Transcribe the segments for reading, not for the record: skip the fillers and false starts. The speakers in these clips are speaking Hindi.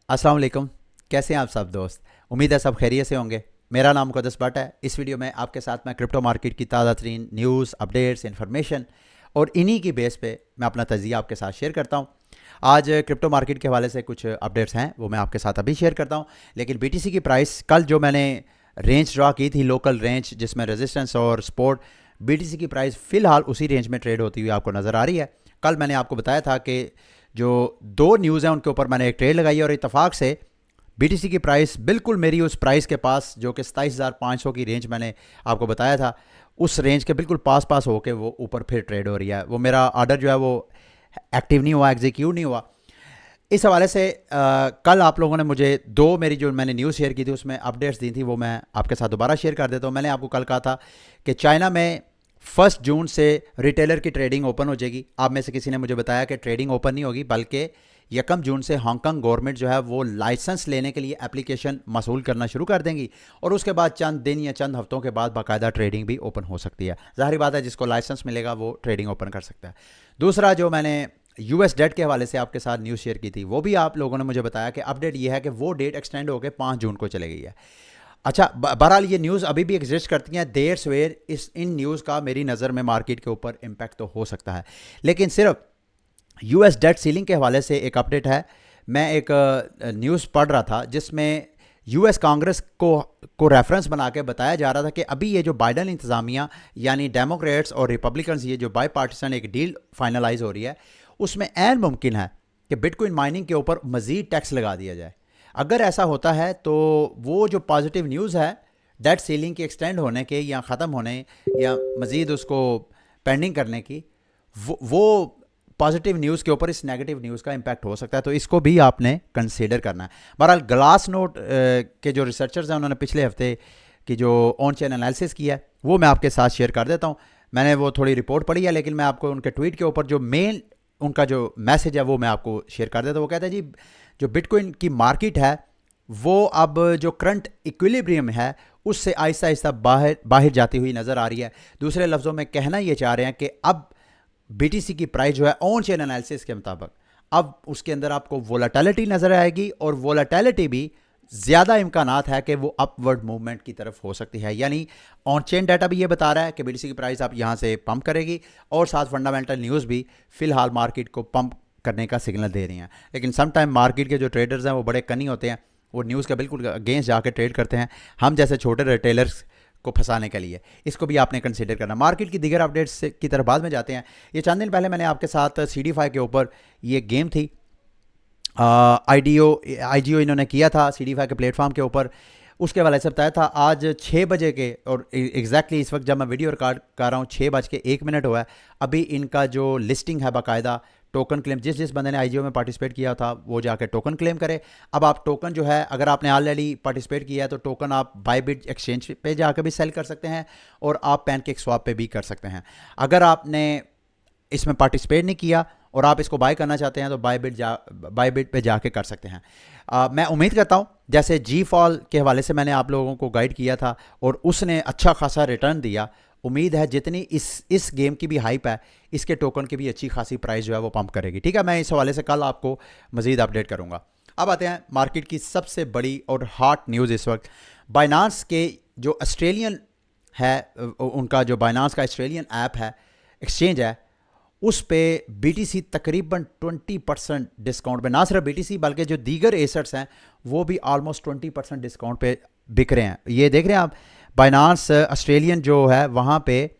अस्सलाम वालेकुम। कैसे हैं आप सब दोस्त? उम्मीद है सब खैरियत से होंगे। मेरा नाम मुक़द्दस भट्ट है। इस वीडियो में आपके साथ मैं क्रिप्टो मार्केट की ताज़ा तरीन न्यूज़, अपडेट्स, इन्फॉर्मेशन और इन्हीं की बेस पे मैं अपना तजिया आपके साथ शेयर करता हूँ। आज क्रिप्टो मार्केट के हवाले से कुछ अपडेट्स हैं, वो मैं आपके साथ अभी शेयर करता हूँ। लेकिन बीटीसी की प्राइस कल जो मैंने रेंज ड्रा की थी, लोकल रेंज जिसमें रेजिस्टेंस और सपोर्ट, बीटीसी की प्राइस फ़िलहाल उसी रेंज में ट्रेड होती हुई आपको नज़र आ रही है। कल मैंने आपको बताया था कि जो दो न्यूज़ हैं उनके ऊपर मैंने एक ट्रेड लगाई और इतफाक़ से बीटीसी की प्राइस बिल्कुल मेरी उस प्राइस के पास, जो कि 27,500 की रेंज मैंने आपको बताया था, उस रेंज के बिल्कुल पास पास होके वो ऊपर फिर ट्रेड हो रही है। वो मेरा ऑर्डर जो है वो एक्टिव नहीं हुआ, एग्जीक्यूट नहीं हुआ। इस हवाले से कल आप लोगों ने मुझे दो मेरी जो मैंने न्यूज़ शेयर की थी उसमें अपडेट्स दी थी, वो मैं आपके साथ दोबारा शेयर कर देता हूँ। मैंने आपको कल कहा था कि चाइना में 1 जून से रिटेलर की ट्रेडिंग ओपन हो जाएगी। आप में से किसी ने मुझे बताया कि ट्रेडिंग ओपन नहीं होगी, बल्कि 1 जून से हांगकांग गवर्नमेंट जो है वो लाइसेंस लेने के लिए एप्लीकेशन मसूल करना शुरू कर देंगी और उसके बाद चंद दिन या चंद हफ्तों के बाद बाकायदा ट्रेडिंग भी ओपन हो सकती है। ज़ाहिर बात है, जिसको लाइसेंस मिलेगा वो ट्रेडिंग ओपन कर सकता है। दूसरा, जो मैंने यूएस डेट के हवाले से आपके साथ न्यूज़ शेयर की थी, वो भी आप लोगों ने मुझे बताया कि अपडेट ये है कि वो डेट एक्सटेंड होकर 5 जून को चली गई है। अच्छा, बहरहाल ये न्यूज़ अभी भी एग्जिस्ट करती हैं। देर सवेर इन न्यूज़ का मेरी नज़र में मार्केट के ऊपर इम्पैक्ट तो हो सकता है, लेकिन सिर्फ यूएस डेट सीलिंग के हवाले से एक अपडेट है। मैं एक न्यूज़ पढ़ रहा था जिसमें यूएस कांग्रेस को रेफरेंस बना के बताया जा रहा था कि अभी ये जो बाइडन इंतज़ामिया यानी डेमोक्रेट्स और रिपब्लिकन्स, ये जो बाई पार्टीसन एक डील फाइनलाइज हो रही है, उसमें ऐन मुमकिन है कि बिटकॉइन माइनिंग के ऊपर मज़ीद टैक्स लगा दिया जाए। अगर ऐसा होता है तो वो जो पॉजिटिव न्यूज़ है डेट सीलिंग के एक्सटेंड होने के या ख़त्म होने या मज़ीद उसको पेंडिंग करने की, वो पॉजिटिव न्यूज़ के ऊपर इस नेगेटिव न्यूज़ का इम्पैक्ट हो सकता है, तो इसको भी आपने कंसीडर करना है। बहरहाल ग्लास नोट के जो रिसर्चर्स हैं उन्होंने पिछले हफ्ते की जो ऑन चेन एनालिसिस किया है वो मैं आपके साथ शेयर कर देता हूँ। मैंने वो थोड़ी रिपोर्ट पढ़ी है, लेकिन मैं आपको उनके ट्वीट के ऊपर जो मेन उनका जो मैसेज है वो मैं आपको शेयर कर देता हूँ। वो कहते हैं जी, जो बिटकॉइन की मार्केट है वो अब जो करंट इक्विलिब्रियम है उससे आहिस्ता आहिस्ता बाहर बाहर जाती हुई नज़र आ रही है। दूसरे लफ्ज़ों में कहना ये चाह रहे हैं कि अब बीटीसी की प्राइस जो है ऑन चेन एनालिसिस के मुताबिक अब उसके अंदर आपको वोलेटिलिटी नज़र आएगी और वोलेटिलिटी भी ज़्यादा इम्कानात है कि वो अपवर्ड मूवमेंट की तरफ हो सकती है। यानी ऑन चेन डाटा भी ये बता रहा है कि बीटीसी की प्राइस आप यहाँ से पंप करेगी और साथ फंडामेंटल न्यूज़ भी फ़िलहाल मार्केट को पंप करने का सिग्नल दे रही हैं। लेकिन सम टाइम मार्केट के जो ट्रेडर्स हैं वो बड़े कनी होते हैं, वो न्यूज़ का बिल्कुल अगेंस्ट जाकर ट्रेड करते हैं, हम जैसे छोटे रिटेलर्स को फंसाने के लिए। इसको भी आपने कंसीडर करना। मार्केट की दीगर अपडेट्स की तरफ बाद में जाते हैं। ये चंद दिन पहले मैंने आपके साथ CDFI के ऊपर ये गेम थी, आईजीओ इन्होंने किया था CDFI के प्लेटफॉर्म के ऊपर, उसके वाले से बताया था। आज 6 बजे के और एग्जैक्टली इस वक्त जब मैं वीडियो रिकॉर्ड कर रहा हूँ 6:01 हुआ है, अभी इनका जो लिस्टिंग है बाकायदा टोकन क्लेम, जिस बंदे ने आईजीओ में पार्टिसिपेट किया था वो जाकर टोकन क्लेम करे। अब आप टोकन जो है, अगर आपने ऑलरेडी पार्टिसिपेट किया है तो टोकन आप बायबिट एक्सचेंज पे जाकर भी सेल कर सकते हैं और आप पैनकेक स्वैप पे भी कर सकते हैं। अगर आपने इसमें पार्टिसिपेट नहीं किया और आप इसको बाय करना चाहते हैं तो बायबिट पे जाके कर सकते हैं। मैं उम्मीद करता हूँ, जैसे जी फॉल के हवाले से मैंने आप लोगों को गाइड किया था और उसने अच्छा खासा रिटर्न दिया, उम्मीद है जितनी इस गेम की भी हाइप है, इसके टोकन की भी अच्छी खासी प्राइस जो है वो पंप करेगी। ठीक है, मैं इस हवाले से कल आपको मज़ीद अपडेट करूँगा। अब आते हैं मार्केट की सबसे बड़ी और हॉट न्यूज़ इस वक्त। बाइनांस के जो ऑस्ट्रेलियन है, उनका जो बाइनांस का ऑस्ट्रेलियन ऐप है, एक्सचेंज है, उस पे बीटीसी तकरीबन 20% डिस्काउंट पे, ना सिर्फ बीटीसी बल्कि जो दीगर एसेट्स हैं वो भी ऑलमोस्ट 20% डिस्काउंट पे बिक रहे हैं। ये देख रहे हैं आप, बाइनांस ऑस्ट्रेलियन जो है वहाँ पे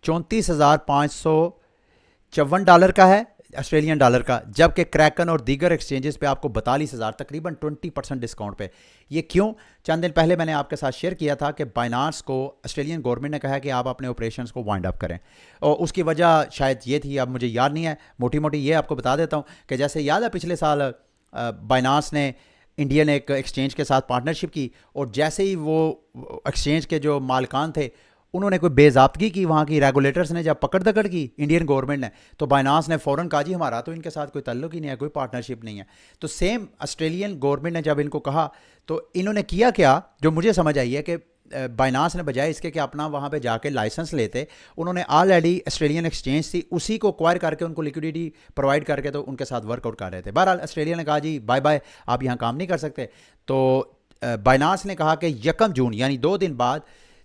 $34,554 का है, ऑस्ट्रेलियन डॉलर का, जबकि क्रैकन और दीगर एक्सचेंजेस पे आपको 42,000, तकरीबन 20% डिस्काउंट पे। ये क्यों? चंद दिन पहले मैंने आपके साथ शेयर किया था कि बाइनांस को ऑस्ट्रेलियन गवर्नमेंट ने कहा है कि आप अपने ऑपरेशंस को वाइंड अप करें, और उसकी वजह शायद ये थी, अब मुझे याद नहीं है, मोटी मोटी ये आपको बता देता हूँ कि जैसे याद है पिछले साल बाइनांस ने इंडियन एक एक्सचेंज के साथ पार्टनरशिप की और जैसे ही वो एक्सचेंज के जो मालिकान थे उन्होंने कोई बेज़ाब्तगी की, वहाँ की रेगुलेटर्स ने जब पकड़ दकड़ की इंडियन गवर्नमेंट ने, तो बाइनांस ने फ़ौरन कहा जी हमारा तो इनके साथ कोई ताल्लुक ही नहीं है, कोई पार्टनरशिप नहीं है। तो सेम ऑस्ट्रेलियन गवर्नमेंट ने जब इनको कहा तो इन्होंने किया क्या, जो मुझे समझ आई है कि बाइनांस ने बजाय इसके कि अपना वहाँ पे जाके लाइसेंस लेते, उन्होंने ऑलरेडी ऑस्ट्रेलियन एक्सचेंज थी उसी को एक्वायर करके उनको लिक्विडिटी प्रोवाइड करके तो उनके साथ वर्कआउट कर रहे थे। बहरहाल ऑस्ट्रेलिया ने कहा जी बाय बाय, आप यहाँ काम नहीं कर सकते। तो बाइनांस ने कहा कि 1 जून यानी 2 दिन बाद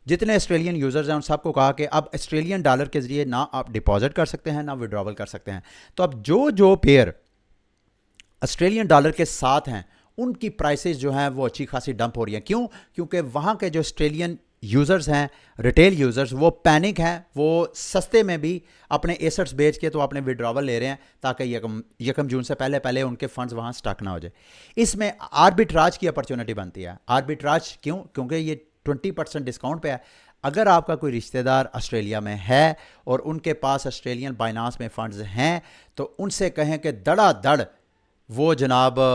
जितने ऑस्ट्रेलियन यूज़र्स हैं उन सबको कहा कि अब ऑस्ट्रेलियन डॉलर के ज़रिए ना आप डिपॉजिट कर सकते हैं ना विड्रॉवल कर सकते हैं। तो अब जो पेयर ऑस्ट्रेलियन डॉलर के साथ हैं उनकी प्राइसेस जो हैं वो अच्छी खासी डंप हो रही हैं। क्यों? क्योंकि वहाँ के जो ऑस्ट्रेलियन यूज़र्स हैं, रिटेल यूज़र्स, वो पैनिक हैं, वो सस्ते में भी अपने एसेट्स बेच के तो अपने विड्रॉवल ले रहे हैं ताकि 1 जून से पहले पहले उनके फंड्स वहाँ स्टक ना हो जाए। इसमें आर्बिट्राज की अपॉर्चुनिटी बनती है। आर्बिट्राज क्यों? क्योंकि ये 20% डिस्काउंट पे है। अगर आपका कोई रिश्तेदार ऑस्ट्रेलिया में है और उनके पास ऑस्ट्रेलियन बाइनांस में फ़ंड्स हैं तो उनसे कहें कि धड़ाधड़ वो जनाब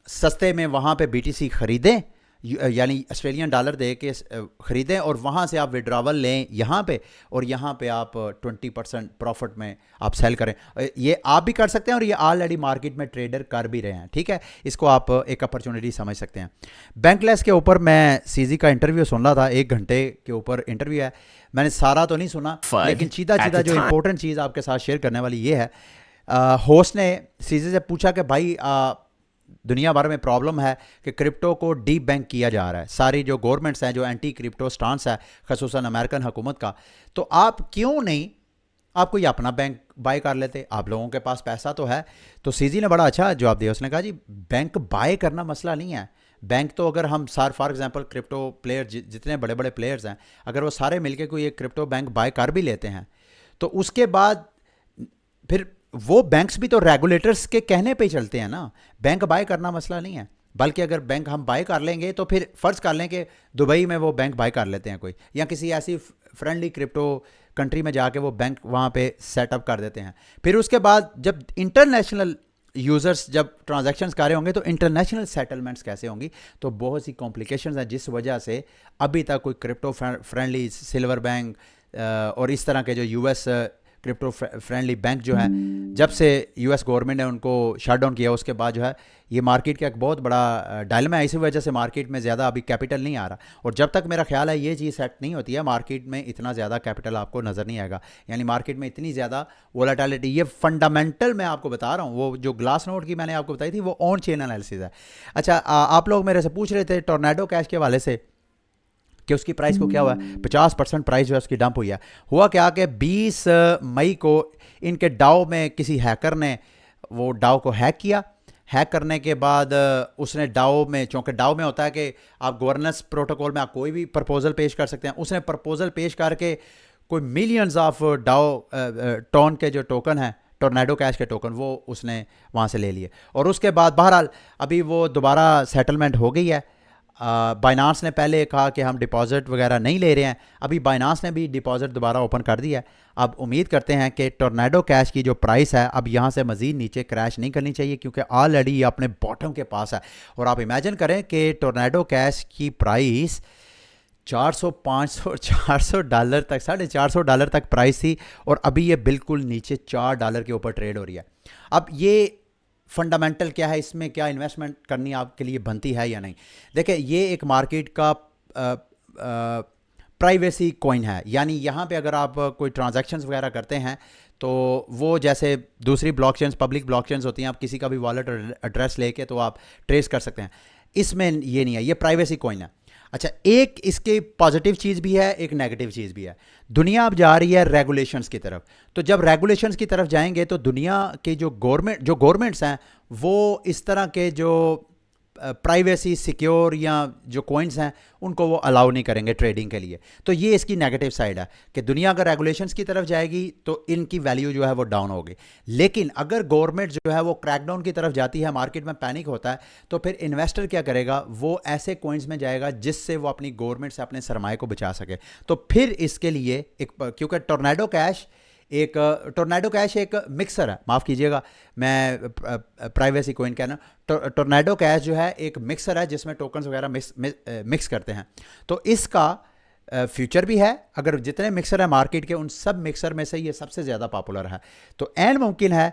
सस्ते में वहाँ पे बीटीसी ख़रीदें, यानी ऑस्ट्रेलियन डॉलर दे के ख़रीदें और वहाँ से आप विड्रॉवल लें यहाँ पे, और यहाँ पे आप 20% प्रॉफिट में आप सेल करें। ये आप भी कर सकते हैं और ये ऑलरेडी मार्केट में ट्रेडर कर भी रहे हैं। ठीक है, इसको आप एक अपॉर्चुनिटी समझ सकते हैं। बैंकलेस के ऊपर मैं सीजी का इंटरव्यू सुन रहा था, 1 घंटे के ऊपर इंटरव्यू है। मैंने सारा तो नहीं सुना, लेकिन सीधा जो इंपॉर्टेंट चीज़ आपके साथ शेयर करने वाली ये है, होस्ट ने सीजी से पूछा कि भाई दुनिया भर में प्रॉब्लम है कि क्रिप्टो को डी बैंक किया जा रहा है, सारी जो गवर्नमेंट्स हैं जो एंटी क्रिप्टो स्टांस है ख़ुसूसन अमेरिकन हुकूमत का, तो आप क्यों नहीं आप कोई अपना बैंक बाय कर लेते, आप लोगों के पास पैसा तो है। तो सीजी ने बड़ा अच्छा जवाब दिया, उसने कहा जी बैंक बाय करना मसला नहीं है। बैंक तो अगर हम फॉर एग्जांपल क्रिप्टो प्लेयर जितने बड़े बड़े प्लेयर्स हैं, अगर वो सारे मिलके कोई एक क्रिप्टो बैंक बाय कर भी लेते हैं तो उसके बाद फिर वो बैंक्स भी तो रेगुलेटर्स के कहने पे ही चलते हैं ना। बैंक बाय करना मसला नहीं है, बल्कि अगर बैंक हम बाय कर लेंगे तो फिर फ़र्ज़ कर लें कि दुबई में वो बैंक बाय कर लेते हैं कोई, या किसी ऐसी फ्रेंडली क्रिप्टो कंट्री में जाके वो बैंक वहाँ पे सेटअप कर देते हैं। फिर उसके बाद जब इंटरनेशनल यूज़र्स जब ट्रांजैक्शंस कर रहे होंगे तो इंटरनेशनल सेटलमेंट्स कैसे होंगी, तो बहुत सी कॉम्प्लिकेशंस हैं जिस वजह से अभी तक कोई क्रिप्टो फ्रेंडली सिल्वर बैंक और इस तरह के जो यूएस क्रिप्टो फ्रेंडली बैंक जो है, जब से यूएस गवर्नमेंट ने उनको शट डाउन किया उसके बाद जो है ये मार्केट का एक बहुत बड़ा डायलेमा है। इसी वजह से मार्केट में ज़्यादा अभी कैपिटल नहीं आ रहा, और जब तक मेरा ख्याल है ये चीज़ सेट नहीं होती है मार्केट में इतना ज़्यादा कैपिटल आपको नज़र नहीं आएगा, यानी मार्केट में इतनी ज़्यादा वोलेटिलिटी। ये फंडामेंटल मैं आपको बता रहा हूँ, वो जो ग्लास नोट की मैंने आपको बताई थी वो ऑन चेन एनालिसिस है। अच्छा, आप लोग मेरे से पूछ रहे थे टोर्नेडो कैश के हवाले से कि उसकी प्राइस को क्या हुआ है, 50% प्राइस जो है उसकी डंप हुई है। हुआ क्या कि 20 मई को इनके डाओ में किसी हैकर ने वो डाओ को हैक किया। हैक करने के बाद उसने डाओ में, चूँकि डाओ में होता है कि आप गवर्नेंस प्रोटोकॉल में आप कोई भी प्रपोजल पेश कर सकते हैं, उसने प्रपोजल पेश करके कोई मिलियंस ऑफ डाओ टॉन के जो टोकन है टोर्नेडो कैश के टोकन वो उसने वहाँ से ले लिए, और उसके बाद बहरहाल अभी वो दोबारा सेटलमेंट हो गई है। बाइनांस ने पहले कहा कि हम डिपॉजिट वगैरह नहीं ले रहे हैं, अभी बाइनांस ने भी डिपॉजिट दोबारा ओपन कर दिया है। अब उम्मीद करते हैं कि टोर्नेडो कैश की जो प्राइस है अब यहाँ से मज़ीद नीचे क्रैश नहीं करनी चाहिए, क्योंकि ऑलरेडी ये अपने बॉटम के पास है। और आप इमेजिन करें कि टोर्नेडो कैश की प्राइस 400, 500, $400 तक, $450 तक प्राइस थी, और अभी ये बिल्कुल नीचे $4 के ऊपर ट्रेड हो रही है। अब ये फंडामेंटल क्या है, इसमें क्या इन्वेस्टमेंट करनी आपके लिए बनती है या नहीं। देखिए, ये एक मार्केट का प्राइवेसी कॉइन है, यानी यहाँ पे अगर आप कोई ट्रांजैक्शंस वगैरह करते हैं तो वो जैसे दूसरी ब्लॉकचेन्स, पब्लिक ब्लॉकचेन्स होती हैं, आप किसी का भी वॉलेट एड्रेस लेके तो आप ट्रेस कर सकते हैं। इसमें ये नहीं है, ये प्राइवेसी कॉइन है। अच्छा, एक इसके पॉजिटिव चीज़ भी है, एक नेगेटिव चीज़ भी है। दुनिया अब जा रही है रेगुलेशंस की तरफ, तो जब रेगुलेशंस की तरफ जाएंगे तो दुनिया के जो गवर्नमेंट्स हैं वो इस तरह के जो प्राइवेसी सिक्योर या जो कॉइन्स हैं उनको वो अलाउ नहीं करेंगे ट्रेडिंग के लिए। तो ये इसकी नेगेटिव साइड है कि दुनिया अगर रेगुलेशंस की तरफ जाएगी तो इनकी वैल्यू जो है वो डाउन होगी। लेकिन अगर गवर्नमेंट जो है वो क्रैकडाउन की तरफ जाती है, मार्केट में पैनिक होता है, तो फिर इन्वेस्टर क्या करेगा, वो ऐसे कॉइन्स में जाएगा जिससे वो अपनी गवर्नमेंट से अपने सरमाए को बचा सके। तो फिर इसके लिए एक, क्योंकि टोर्नेडो कैश एक मिक्सर है, माफ़ कीजिएगा मैं प्राइवेसी कॉइन कहना, टोर्नेडो कैश जो है एक मिक्सर है जिसमें टोकन्स वगैरह मिक्स करते हैं। तो इसका फ्यूचर भी है, अगर जितने मिक्सर है मार्केट के उन सब मिक्सर में से ये सबसे ज़्यादा पॉपुलर है। तो एंड मुमकिन है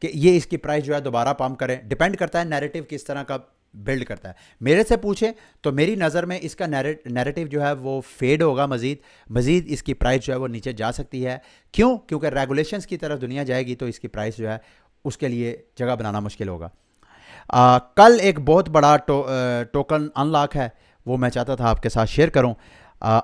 कि ये इसकी प्राइस जो है दोबारा पम्प करें। डिपेंड करता है नैरेटिव किस तरह का बिल्ड करता है। मेरे से पूछें तो मेरी नज़र में इसका नैरेटिव जो है वो फेड होगा, मज़ीद इसकी प्राइस जो है वो नीचे जा सकती है। क्यों? क्योंकि रेगुलेशंस की तरफ दुनिया जाएगी तो इसकी प्राइस जो है उसके लिए जगह बनाना मुश्किल होगा। कल एक बहुत बड़ा टोकन अनलॉक है, वो मैं चाहता था आपके साथ शेयर करूं।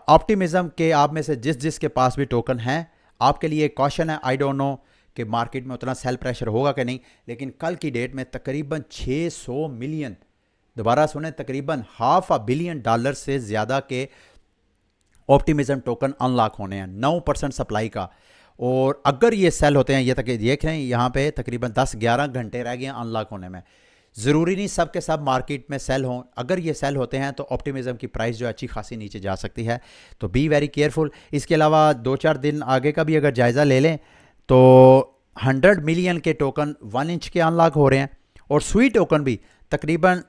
ऑप्टिमिज्म के आप में से जिस के पास भी टोकन है, आपके लिए क्वेश्चन है। आई डोंट नो कि मार्केट में उतना सेल प्रेशर होगा कि नहीं, लेकिन कल की डेट में तकरीबन 600 मिलियन, दोबारा सुने, तकरीबन $500 बिलियन से ज़्यादा के ऑप्टिमिज्म टोकन अनलॉक होने हैं, 9% सप्लाई का। और अगर ये सेल होते हैं, ये तक देख रहे हैं यहाँ पे तकरीबन 10-11 घंटे रह गए हैं अनलॉक होने में। ज़रूरी नहीं सब के सब मार्केट में सेल हों, अगर ये सेल होते हैं तो ऑप्टिमिज्म की प्राइस जो अच्छी खासी नीचे जा सकती है, तो बी वेरी केयरफुल। इसके अलावा 2-4 दिन आगे का भी अगर जायज़ा ले लें तो 100 मिलियन के टोकन 1 इंच के अनलॉक हो रहे हैं, और स्वीट टोकन भी तकरीबन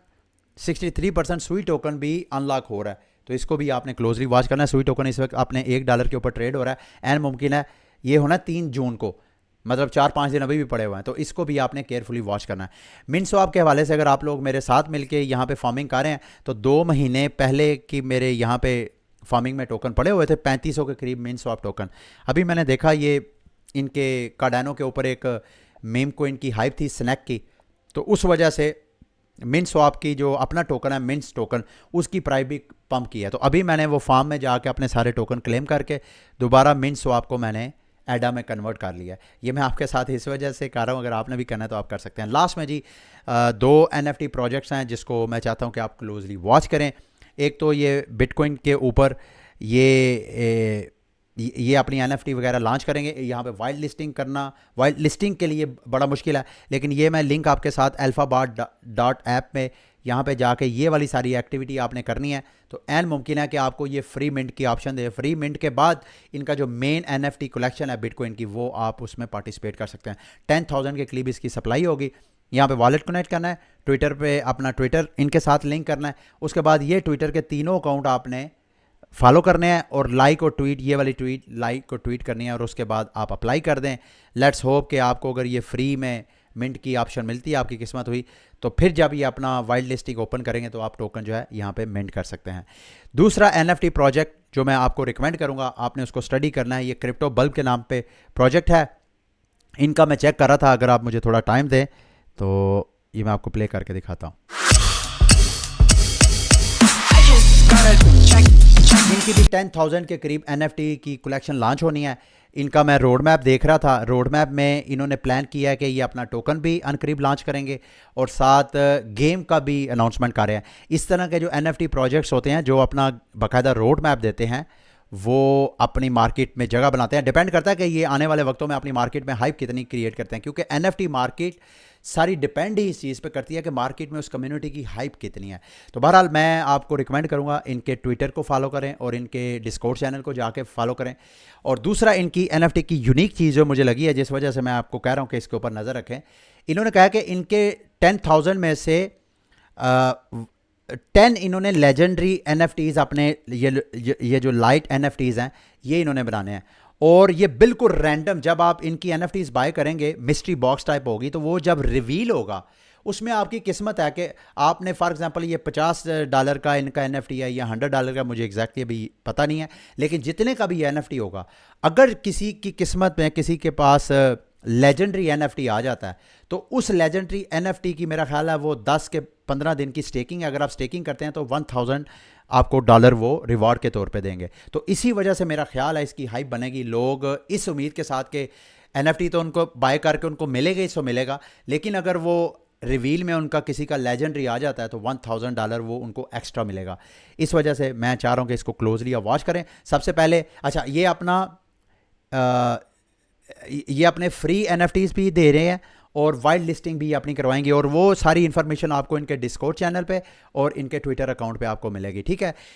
63% स्वीट टोकन भी अनलॉक हो रहा है। तो इसको भी आपने क्लोजली वॉच करना है। स्वीट टोकन इस वक्त आपने $1 के ऊपर ट्रेड हो रहा है, एंड मुमकिन है ये होना 3 जून को, मतलब 4-5 दिन अभी भी पड़े हुए हैं, तो इसको भी आपने केयरफुली वॉच करना है। मिनस्वैप के हवाले से अगर आप लोग मेरे साथ मिलके यहाँ पे फार्मिंग कर रहे हैं, तो 2 महीने पहले की मेरे यहाँ पे फार्मिंग में टोकन पड़े हुए थे 3500 के करीब मिनस्वैप टोकन। अभी मैंने देखा ये इनके कार्डानो के ऊपर एक मीम कोइन की हाइप थी स्नैक की, तो उस वजह से मिनस्वैप की जो अपना टोकन है मिन्स टोकन, उसकी प्राइस भी पंप की है। तो अभी मैंने वो फार्म में जाके अपने सारे टोकन क्लेम करके दोबारा मिनस्वैप को मैंने एडा में कन्वर्ट कर लिया है। ये मैं आपके साथ इस वजह से कर रहा हूँ, अगर आपने भी करना है तो आप कर सकते हैं। लास्ट में जी 2 NFT प्रोजेक्ट्स हैं जिसको मैं चाहता हूँ कि आप क्लोजली वॉच करें। एक तो ये बिटकॉइन के ऊपर ये अपनी NFT वगैरह लॉन्च करेंगे। यहाँ पे वाइल्ड लिस्टिंग के लिए बड़ा मुश्किल है, लेकिन ये मैं लिंक आपके साथ alphabot.app में यहाँ पे जाके ये वाली सारी एक्टिविटी आपने करनी है, तो एन मुमकिन है कि आपको ये फ्री मिंट की ऑप्शन दे। फ्री मिंट के बाद इनका जो मेन NFT कलेक्शन है बिटकॉइन की, वो आप उसमें पार्टिसिपेट कर सकते हैं। 10,000 के करीब इसकी सप्लाई होगी। यहाँ पे वॉलेट कनेक्ट करना है, ट्विटर पे अपना ट्विटर इनके साथ लिंक करना है, उसके बाद ये ट्विटर के तीनों अकाउंट आपने फॉलो करने हैं, और लाइक और ट्वीट, ये वाली लाइक और ट्वीट करनी है, और उसके बाद आप अप्लाई कर दें। लेट्स होप कि आपको अगर ये फ्री में मिंट की ऑप्शन मिलती है, आपकी किस्मत हुई, तो फिर जब ये अपना वाइल्ड लिस्टिंग ओपन करेंगे तो आप टोकन जो है यहाँ पे मिंट कर सकते हैं। दूसरा NFT प्रोजेक्ट जो मैं आपको रिकमेंड करूँगा, आपने उसको स्टडी करना है। ये क्रिप्टो बल्ब के नाम पे प्रोजेक्ट है, इनका मैं चेक कर रहा था, अगर आप मुझे थोड़ा टाइम दें तो ये मैं आपको प्ले करके दिखाता हूँ। इनकी भी 10,000 के करीब NFT की कलेक्शन लॉन्च होनी है। इनका मैं रोड मैप देख रहा था, रोड मैप में इन्होंने प्लान किया है कि ये अपना टोकन भी अनकरीब लॉन्च करेंगे और साथ गेम का भी अनाउंसमेंट कर रहे हैं। इस तरह के जो NFT प्रोजेक्ट्स होते हैं जो अपना बाकायदा रोड मैप देते हैं, वो अपनी मार्केट में जगह बनाते हैं। डिपेंड करता है कि ये आने वाले वक्तों में अपनी मार्केट में हाइप कितनी क्रिएट करते हैं, क्योंकि NFT मार्केट सारी डिपेंड ही इस चीज़ पे करती है कि मार्केट में उस कम्युनिटी की हाइप कितनी है। तो बहरहाल मैं आपको रिकमेंड करूंगा इनके ट्विटर को फॉलो करें और इनके डिस्कॉर्ड चैनल को जाके फॉलो करें। और दूसरा, इनकी NFT की यूनिक चीज़ जो मुझे लगी है, जिस वजह से मैं आपको कह रहा हूँ कि इसके ऊपर नज़र रखें, इन्होंने कहा कि इनके 10,000 में से 10 इन्होंने लेजेंडरी NFTs अपने ये जो लाइट NFTs हैं ये इन्होंने बनाने हैं, और ये बिल्कुल रैंडम, जब आप इनकी NFTs बाय करेंगे मिस्ट्री बॉक्स टाइप होगी, तो वो जब रिवील होगा उसमें आपकी किस्मत है कि आपने फॉर एग्जांपल ये $50 का इनका NFT है या $100 का, मुझे एग्जैक्टली अभी पता नहीं है, लेकिन जितने का भी NFT होगा, अगर किसी की किस्मत में किसी के पास लेजेंडरी NFT आ जाता है, तो उस लेजेंडरी NFT की मेरा ख्याल है वो 10 के 15 दिन की स्टेकिंग है। अगर आप स्टेकिंग करते हैं तो 1,000 आपको डॉलर वो रिवॉर्ड के तौर पे देंगे। तो इसी वजह से मेरा ख्याल है इसकी हाइप बनेगी। लोग इस उम्मीद के साथ कि NFT तो उनको बाय करके उनको मिलेगा ही सो मिलेगा, लेकिन अगर वो रिवील में उनका किसी का लेजेंडरी आ जाता है तो $1,000 वो उनको एक्स्ट्रा मिलेगा। इस वजह से मैं चाह रहा हूँ कि इसको क्लोजली आप वॉच करें। सबसे पहले अच्छा, ये अपने फ्री NFTs भी दे रहे हैं और वाइल्ड लिस्टिंग भी अपनी करवाएंगे, और वो सारी इन्फॉर्मेशन आपको इनके डिस्कॉर्ड चैनल पे और इनके ट्विटर अकाउंट पे आपको मिलेगी। ठीक है,